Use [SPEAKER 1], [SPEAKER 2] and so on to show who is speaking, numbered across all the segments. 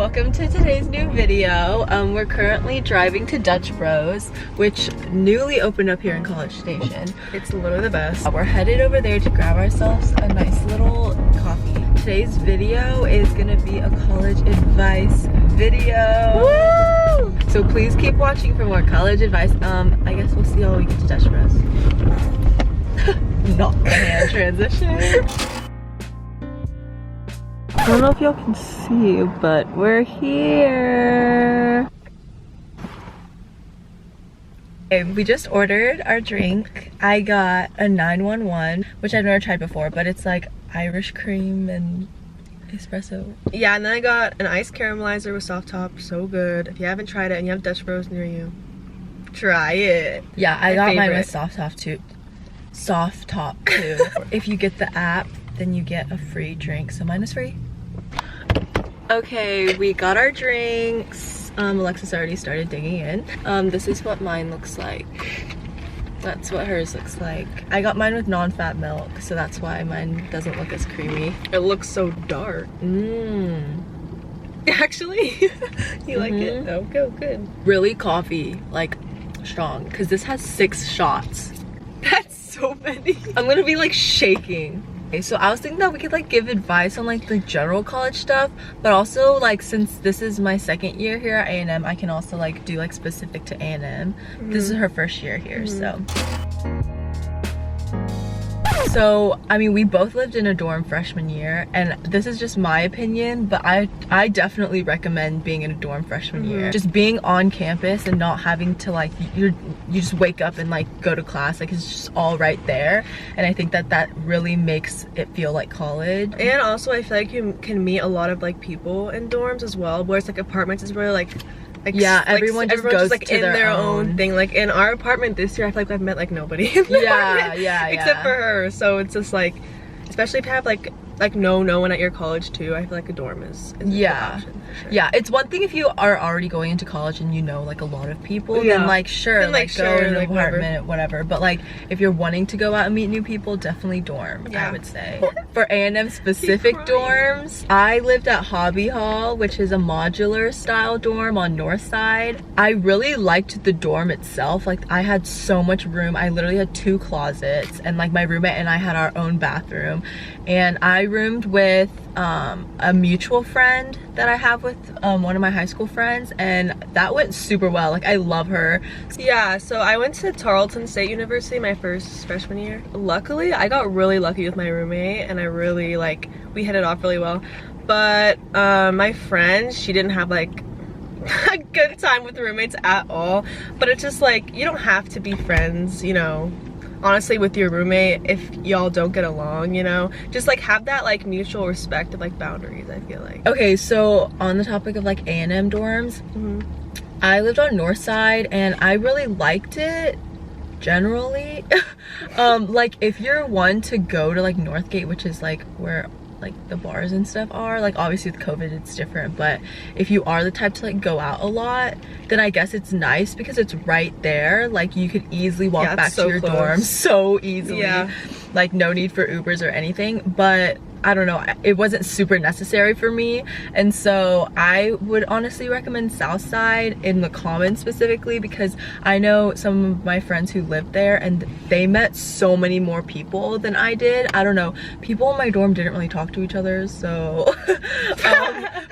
[SPEAKER 1] welcome to today's new video. We're currently driving to Dutch Bros, which newly opened up here in College Station.
[SPEAKER 2] It's literally the best.
[SPEAKER 1] We're headed over there to grab ourselves a nice little coffee. Today's video is gonna be a college advice video. Woo! So please keep watching for more college advice. I guess we'll see how we get to Dutch Bros. Not the hand transition. I don't know if y'all can see, but we're here. Okay, we just ordered our drink. I got a 911, which I've never tried before, but it's like Irish cream and espresso.
[SPEAKER 2] Yeah, and then I got an iced caramelizer with soft top. So good. If you haven't tried it and you have Dutch Bros near you, try it.
[SPEAKER 1] Yeah, I got mine with soft top too. If you get the app, then you get a free drink, so mine is free. Okay, we got our drinks. Alexis already started digging in. This is what mine looks like. That's what hers looks like. I got mine with non-fat milk, so that's why mine doesn't look as creamy.
[SPEAKER 2] It looks so dark. Actually, you like it? Oh, good.
[SPEAKER 1] Really coffee, like strong, because this has 6 shots.
[SPEAKER 2] That's so many.
[SPEAKER 1] I'm gonna be like shaking. Okay, so I was thinking that we could like give advice on like the general college stuff, but also like since this is my second year here at A&M, I can also like do like specific to A&M. This is her first year here, so I mean, we both lived in a dorm freshman year, and this is just my opinion, but I definitely recommend being in a dorm freshman year. Just being on campus and not having to like you just wake up and like go to class, like it's just all right there, and I think that really makes it feel like college.
[SPEAKER 2] And also I feel like you can meet a lot of like people in dorms as well, whereas like apartments is really like
[SPEAKER 1] yeah, everyone just goes
[SPEAKER 2] like
[SPEAKER 1] to
[SPEAKER 2] in their own thing. Like in our apartment this year, I feel like I've met like nobody in the apartment, except for her. So it's just like, especially if you have like no one at your college too, I feel like a dorm is a good option for sure. Yeah,
[SPEAKER 1] it's one thing if you are already going into college and you know like a lot of people, then like sure, then, like go in an apartment, whatever. But like if you're wanting to go out and meet new people, definitely dorm. I would say. For A&M specific dorms, I lived at Hobby Hall, which is a modular style dorm on North Side. I really liked the dorm itself. Like I had so much room. I literally had 2 closets, and like my roommate and I had our own bathroom, and I roomed with a mutual friend that I have with one of my high school friends, and that went super well. Like I love her.
[SPEAKER 2] Yeah, so I went to Tarleton State University my first freshman year. Luckily I got really lucky with my roommate, and I really like we hit it off really well. But my friend, she didn't have like a good time with roommates at all. But it's just like you don't have to be friends, you know, honestly, with your roommate if y'all don't get along, you know. Just like have that like mutual respect of like boundaries, I feel like. Okay,
[SPEAKER 1] so on the topic of like A&M dorms, I lived on North Side and I really liked it generally. Like if you're one to go to like Northgate, which is like where like the bars and stuff are, like obviously with COVID it's different, but if you are the type to like go out a lot, then I guess it's nice because it's right there. Like you could easily walk back to your dorm so easily. Like no need for Ubers or anything. But I don't know, it wasn't super necessary for me, and so I would honestly recommend Southside in the Commons specifically, because I know some of my friends who lived there and they met so many more people than I did. I don't know, people in my dorm didn't really talk to each other, so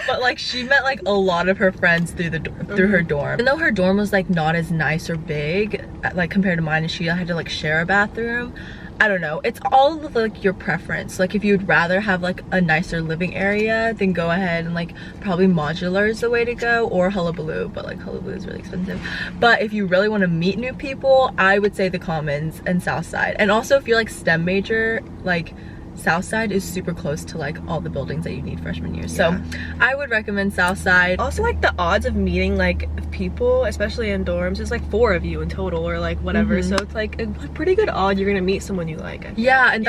[SPEAKER 1] but like she met like a lot of her friends through her dorm. Even though her dorm was like not as nice or big like compared to mine, and she had to like share a bathroom, I don't know, it's all of like your preference. Like if you'd rather have like a nicer living area, then go ahead and like probably modular is the way to go, or Hullabaloo, but like Hullabaloo is really expensive. But if you really want to meet new people, I would say the Commons and Southside. And also if you're like STEM major, like Southside is super close to like all the buildings that you need freshman year, so I would recommend Southside.
[SPEAKER 2] Also like the odds of meeting like people, especially in dorms, is like 4 of you in total, or like whatever, so it's like a pretty good odd you're gonna meet someone you like.
[SPEAKER 1] Yeah, and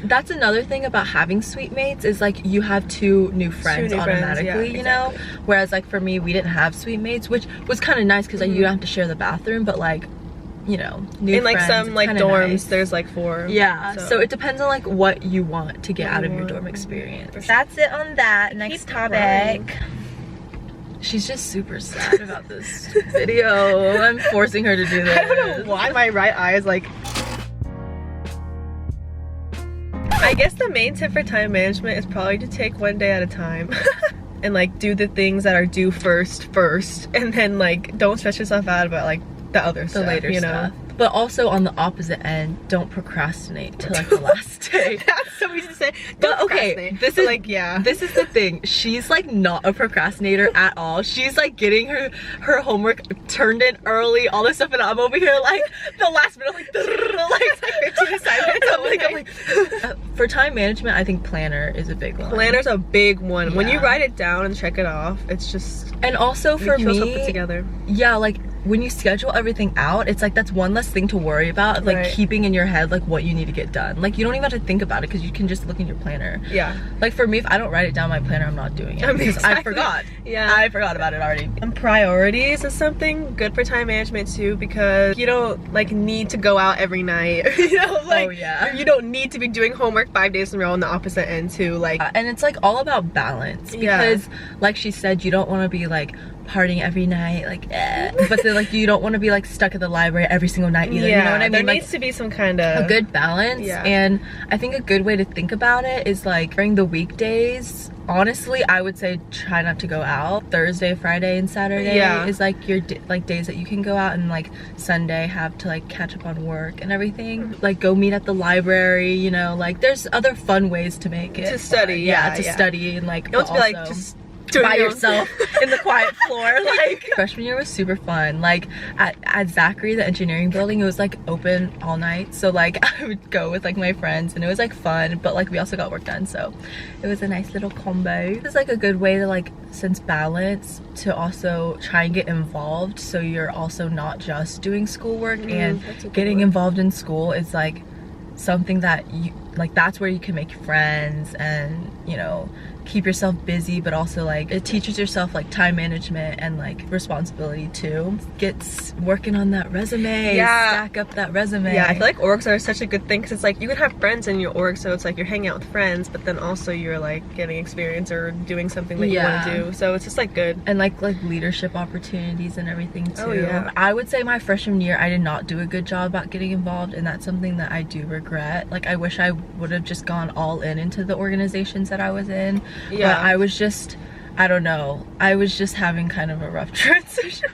[SPEAKER 1] that's another thing about having suite mates, is like you have 2 new friends automatically, you know, whereas like for me, we didn't have suite mates, which was kind of nice because like you don't have to share the bathroom, but like you know, new
[SPEAKER 2] in like
[SPEAKER 1] friends,
[SPEAKER 2] some like dorms
[SPEAKER 1] nice.
[SPEAKER 2] There's like 4.
[SPEAKER 1] Yeah, so it depends on like what you want to get out of your dorm experience. That's it on that. Next topic. She's just super sad about this video. I'm forcing her to do this.
[SPEAKER 2] I don't know why my right eye is like... I guess the main tip for time management is probably to take one day at a time. And like do the things that are due first, and then like don't stress yourself out about like the other stuff,
[SPEAKER 1] later
[SPEAKER 2] you know?
[SPEAKER 1] stuff. But also on the opposite end, don't procrastinate till like the last day.
[SPEAKER 2] That's so easy to say.
[SPEAKER 1] But okay, this is
[SPEAKER 2] like, yeah.
[SPEAKER 1] This is the thing. She's like not a procrastinator at all. She's like getting her homework turned in early, all this stuff, and I'm over here like the last minute, like 15 assignments. For time management, I think planner is a big one.
[SPEAKER 2] Planner's a big one.
[SPEAKER 1] Yeah.
[SPEAKER 2] When you write it down and check it off, it's just...
[SPEAKER 1] And also for me,
[SPEAKER 2] put together.
[SPEAKER 1] Yeah, like when you schedule everything out, it's like that's one less thing to worry about, like keeping in your head like what you need to get done. Like you don't even have to think about it because you can just look in your planner.
[SPEAKER 2] Yeah.
[SPEAKER 1] Like for me, if I don't write it down in my planner, I'm not doing it because I forgot.
[SPEAKER 2] Yeah.
[SPEAKER 1] I forgot about it already.
[SPEAKER 2] And priorities is something good for time management too, because you don't like need to go out every night. You know, like you don't need to be doing homework 5 days in a row on the opposite end too. Like
[SPEAKER 1] and it's like all about balance because like she said, you don't want to be like partying every night, like but then like you don't want to be like stuck at the library every single night either. You know what I mean?
[SPEAKER 2] There
[SPEAKER 1] like,
[SPEAKER 2] needs to be some kind of
[SPEAKER 1] a good balance. And I think a good way to think about it is like during the weekdays, honestly I would say try not to go out. Thursday, Friday, and Saturday is like your like days that you can go out, and like Sunday have to like catch up on work and everything. Like go meet at the library, you know, like there's other fun ways to make it
[SPEAKER 2] to study.
[SPEAKER 1] Study, and like
[SPEAKER 2] you don't have to be like just
[SPEAKER 1] by yourself in the quiet floor. Like freshman year was super fun. Like at Zachary, the engineering building, it was like open all night, so like I would go with like my friends and it was like fun, but like we also got work done, so it was a nice little combo. It was like a good way to like sense balance, to also try and get involved, so you're also not just doing schoolwork. And getting involved in school is like something that you like, that's where you can make friends and, you know, keep yourself busy, but also like it teaches yourself like time management and like responsibility too. Gets working on that resume, stack up that resume.
[SPEAKER 2] I feel like orgs are such a good thing because it's like you can have friends in your org, so it's like you're hanging out with friends, but then also you're like getting experience or doing something that you want to do, so it's just like good. And
[SPEAKER 1] like leadership opportunities and everything too. I would say my freshman year I did not do a good job about getting involved, and that's something that I do regret. Like I wish I would have just gone all in into the organizations that I was in. But I was just, I don't know, I was just having kind of a rough transition.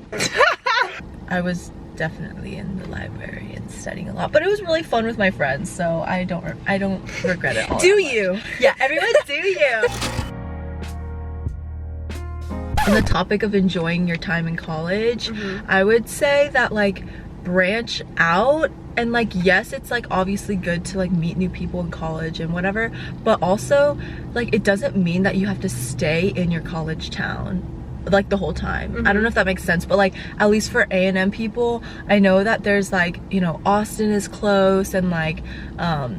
[SPEAKER 1] I was definitely in the library and studying a lot, but it was really fun with my friends, so I don't regret it all.
[SPEAKER 2] Do you?
[SPEAKER 1] Yeah, everyone do you. On the topic of enjoying your time in college, I would say that like branch out, and like yes, it's like obviously good to like meet new people in college and whatever, but also like it doesn't mean that you have to stay in your college town like the whole time. I don't know if that makes sense, but like at least for A&M people, I know that there's like, you know, Austin is close, and like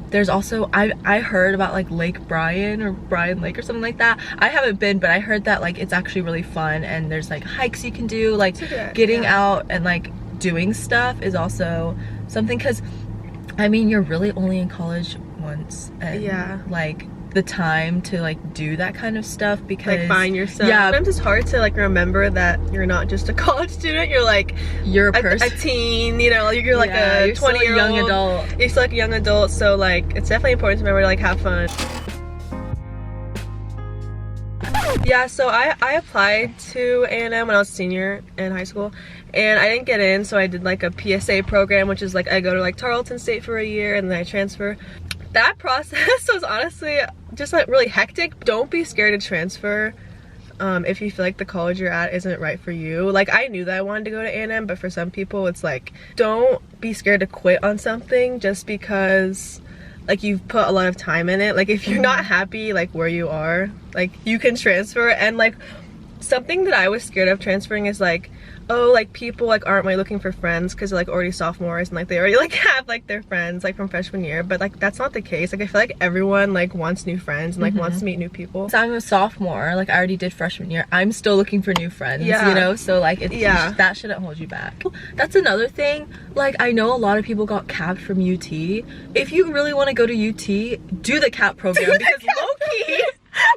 [SPEAKER 1] there's also I heard about like Lake Bryan or Bryan Lake or something like that. I haven't been, but I heard that like it's actually really fun, and there's like hikes you can do, like getting out and like doing stuff is also something, because I mean you're really only in college once, and like the time to like do that kind of stuff, because
[SPEAKER 2] like find yourself. Sometimes it's hard to like remember that you're not just a college student, you're like
[SPEAKER 1] you're a person,
[SPEAKER 2] a teen, you know, you're like a 20-year-old
[SPEAKER 1] young adult.
[SPEAKER 2] You're still like a young adult, so like it's definitely important to remember to like have fun. Yeah, so I applied to A&M when I was a senior in high school, and I didn't get in, so I did like a PSA program, which is like I go to like Tarleton State for a year and then I transfer. That process was honestly just like really hectic. Don't be scared to transfer if you feel like the college you're at isn't right for you. Like I knew that I wanted to go to A&M, but for some people it's like, don't be scared to quit on something just because like you've put a lot of time in it. Like if you're not happy like where you are, like you can transfer. And like something that I was scared of transferring is like, oh, like people like aren't really looking for friends because they're like already sophomores and like they already like have like their friends like from freshman year, but like that's not the case. Like I feel like everyone like wants new friends and like wants to meet new people.
[SPEAKER 1] So I'm a sophomore, like I already did freshman year, I'm still looking for new friends, you know, so like it's that shouldn't hold you back. That's another thing, like I know a lot of people got capped from UT. If you really want to go to UT, do the cap program, because low-key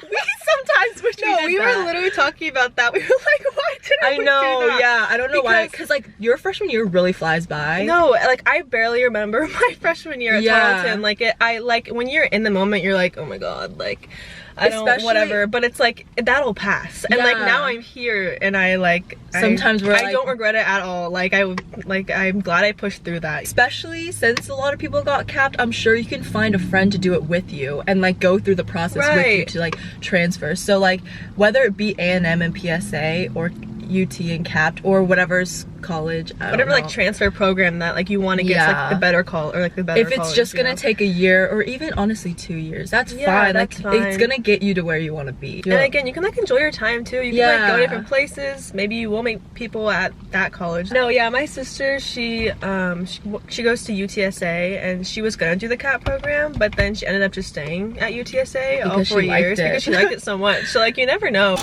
[SPEAKER 1] we sometimes wish we did
[SPEAKER 2] were literally talking about that. We were like, why
[SPEAKER 1] I
[SPEAKER 2] would
[SPEAKER 1] know,
[SPEAKER 2] do that.
[SPEAKER 1] yeah. I don't know why. Because, like, your freshman year really flies by.
[SPEAKER 2] No, like, I barely remember my freshman year at Tarleton. Like, when you're in the moment, you're like, oh my god, like, I don't, whatever. But it's like, that'll pass. And, like, now I'm here, and I, like,
[SPEAKER 1] sometimes
[SPEAKER 2] I don't regret it at all. Like, I'm glad I pushed through that.
[SPEAKER 1] Especially since a lot of people got capped, I'm sure you can find a friend to do it with you and, like, go through the process with you to, like, transfer. So, like, whether it be A&M and PSA or UT and capped or whatever's college,
[SPEAKER 2] whatever like transfer program that like you want to get like the better call or like the better
[SPEAKER 1] if it's college, just gonna take a year or even honestly 2 years, that's fine. That's fine. It's gonna get you to where you want to be.
[SPEAKER 2] And again, you can like enjoy your time too. You can like go to different places. Maybe you will meet people at that college. No, yeah, my sister, she goes to UTSA and she was gonna do the CAP program, but then she ended up just staying at UTSA all 4 years because she liked it so much. So like you never know.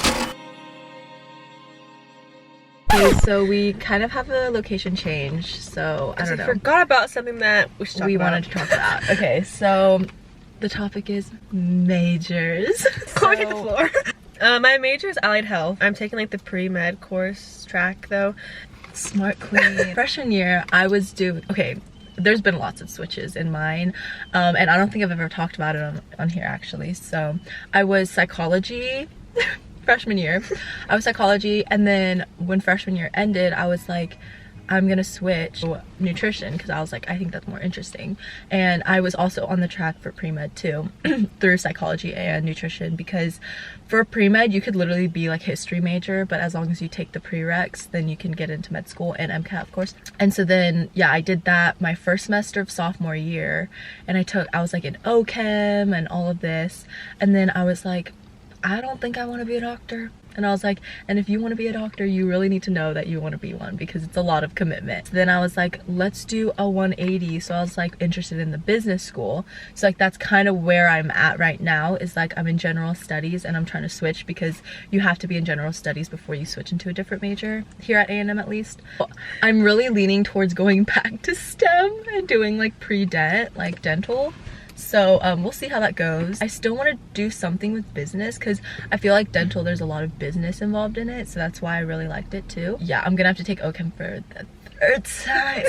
[SPEAKER 1] Okay, so we kind of have a location change, so I don't know.
[SPEAKER 2] I forgot about something that we
[SPEAKER 1] wanted to talk about. Okay, so the topic is majors.
[SPEAKER 2] Go to the floor. My major is allied health. I'm taking like the pre-med course track though.
[SPEAKER 1] Smart queen. Freshman year, I was okay, there's been lots of switches in mine, and I don't think I've ever talked about it on here actually. So I was psychology. Freshman year I was psychology, and then when freshman year ended I was like, I'm gonna switch to nutrition because I was like, I think that's more interesting. And I was also on the track for pre-med too through psychology and nutrition, because for pre-med you could literally be like history major, but as long as you take the prereqs then you can get into med school and MCAT of course. And so then yeah, I did that my first semester of sophomore year, and I was like in OChem and all of this, and then I was like, I don't think I want to be a doctor. And I was like, and if you want to be a doctor, you really need to know that you want to be one, because it's a lot of commitment. So then I was like, let's do a 180. So I was like interested in the business school. So like that's kind of where I'm at right now, is like I'm in general studies and I'm trying to switch because you have to be in general studies before you switch into a different major here at A&M at least. I'm really leaning towards going back to STEM and doing like pre-dent, like dental. So we'll see how that goes. I still want to do something with business because I feel like dental, there's a lot of business involved in it, so that's why I really liked it too. Yeah, I'm gonna have to take OChem for the third time.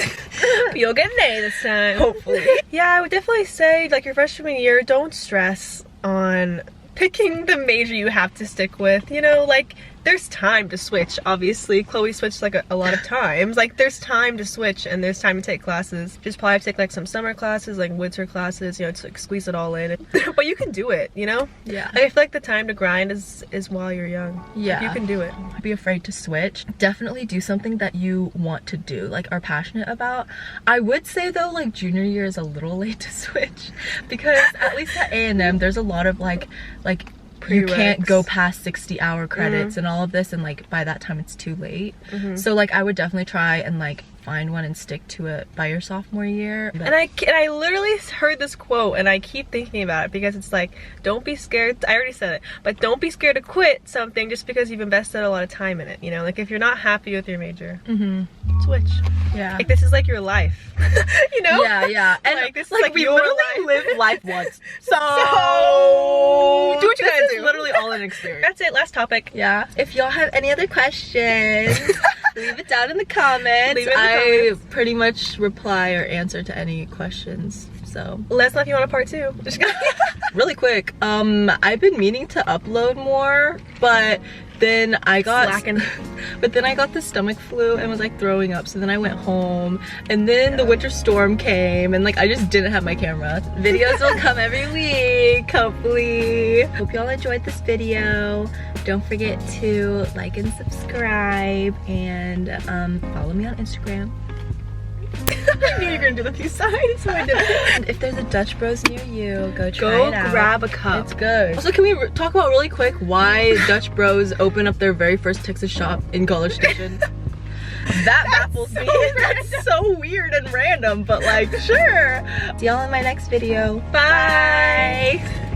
[SPEAKER 2] But you'll get an A this time,
[SPEAKER 1] hopefully.
[SPEAKER 2] Yeah, I would definitely say like your freshman year, don't stress on picking the major you have to stick with. You know, like there's time to switch. Obviously Chloe switched like a lot of times. Like there's time to switch and there's time to take classes. Just probably have to take like some summer classes, like winter classes, you know, to like, squeeze it all in. But you can do it, you know?
[SPEAKER 1] Yeah.
[SPEAKER 2] Like, I feel like the time to grind is while you're young.
[SPEAKER 1] Yeah.
[SPEAKER 2] Like, you can do it.
[SPEAKER 1] Don't be afraid to switch. Definitely do something that you want to do, like are passionate about. I would say though, like junior year is a little late to switch, because at least at A&M there's a lot of like you can't go past 60-hour credits and all of this, and like by that time it's too late. So like I would definitely try and like find one and stick to it by your sophomore year.
[SPEAKER 2] And I literally heard this quote and I keep thinking about it, because it's like, don't be scared. I already said it, but don't be scared to quit something just because you've invested a lot of time in it, you know? Like if you're not happy with your major, switch.
[SPEAKER 1] Yeah,
[SPEAKER 2] like this is like your life. You know?
[SPEAKER 1] Yeah. And
[SPEAKER 2] like this is like
[SPEAKER 1] we
[SPEAKER 2] your
[SPEAKER 1] literally live life once, so
[SPEAKER 2] do what you gotta do.
[SPEAKER 1] Literally all an experience.
[SPEAKER 2] That's it. Last topic.
[SPEAKER 1] Yeah, if y'all have any other questions, leave it down in the comments.
[SPEAKER 2] Leave it in the comments.
[SPEAKER 1] I pretty much reply or answer to any questions, so
[SPEAKER 2] let us know if you want a part 2. Just
[SPEAKER 1] really quick, I've been meaning to upload more, but then I got the stomach flu and was like throwing up, so then I went home, and then the winter storm came, and like I just didn't have my camera. Videos will come every week, hopefully. Hope y'all enjoyed this video. Don't forget to like and subscribe, and follow me on Instagram.
[SPEAKER 2] I knew you were gonna do the peace sign, so I did it.
[SPEAKER 1] And if there's a Dutch Bros near you, go try it out.
[SPEAKER 2] Go grab a cup.
[SPEAKER 1] It's good. Also, can we talk about really quick why Dutch Bros opened up their very first Texas shop in College Station? That baffles me. That's so weird and random, but like, sure. See y'all in my next video.
[SPEAKER 2] Bye.